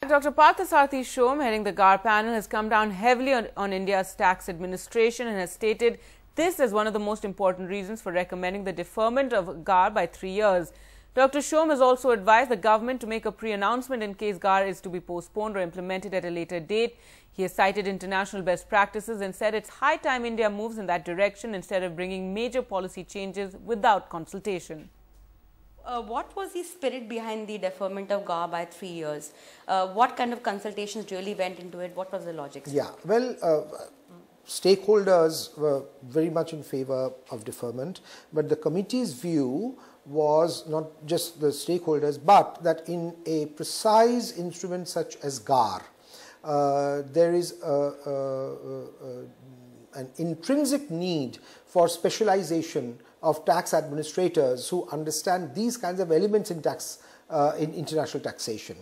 Dr. Parthasarathi Shome, heading the GAR panel, has come down heavily on India's tax administration and has stated this as one of the most important reasons for recommending the deferment of GAR by 3 years. Dr. Shome has also advised the government to make a pre-announcement in case GAR is to be postponed or implemented at a later date. He has cited international best practices and said it's high time India moves in that direction instead of bringing major policy changes without consultation. What was the spirit behind the deferment of GAR by 3 years? What kind of consultations really went into it? What was the logic? Yeah, well, stakeholders were very much in favor of deferment, but the committee's view was not just the stakeholders, but that in a precise instrument such as GAR, there is an intrinsic need for specialization of tax administrators who understand these kinds of elements in tax, in international taxation.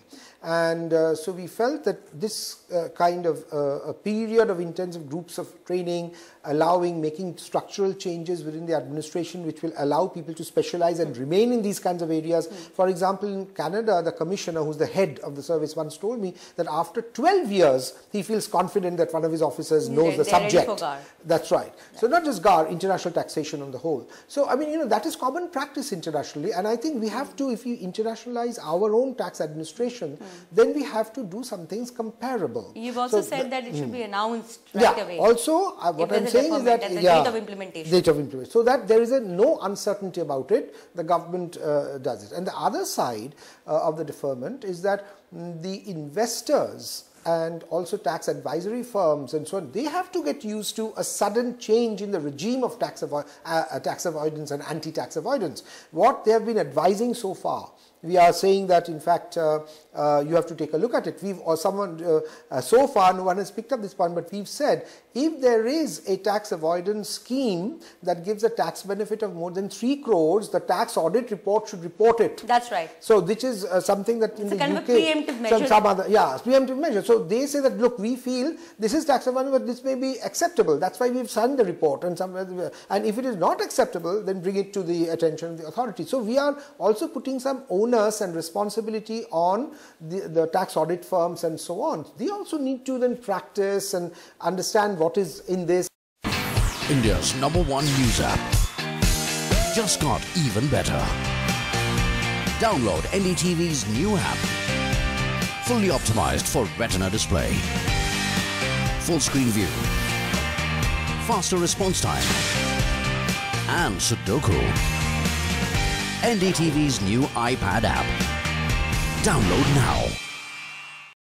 And so we felt that this kind of a period of intensive groups of training, making structural changes within the administration which will allow people to specialize and remain in these kinds of areas. For example, in Canada, the commissioner, who's the head of the service, once told me that after 12 years, he feels confident that one of his officers knows the subject. Ready for GAR. That's right. So not just GAR, international taxation on the whole. So, I mean, that is common practice internationally, and I think we have to, if we internationalize our own tax administration, then we have to do some things comparable. You've also said that it should be announced right away. Also, what I'm saying is that the date of implementation. Date of implementation. So that there is no uncertainty about it. The government does it. And the other side of the deferment is that the investors and also tax advisory firms and so on, they have to get used to a sudden change in the regime of tax avoidance and anti-tax avoidance. What they have been advising so far, we are saying that in fact you have to take a look at it. So far no one has picked up this point, but we've said if there is a tax avoidance scheme that gives a tax benefit of more than 3 crores, the tax audit report should report it. That's right. So which is something that in the kind UK, of a preemptive measure. Preemptive measure. So they say that look, we feel this is tax avoidance, but this may be acceptable. That's why we've signed the report, and and if it is not acceptable, then bring it to the attention of the authority. So we are also putting some onus and responsibility on the tax audit firms and so on. They also need to then practice and understand what is in this. India's #1 news app just got even better. Download NDTV's new app. Fully optimized for retina display. Full screen view. Faster response time. And Sudoku. NDTV's new iPad app. Download now.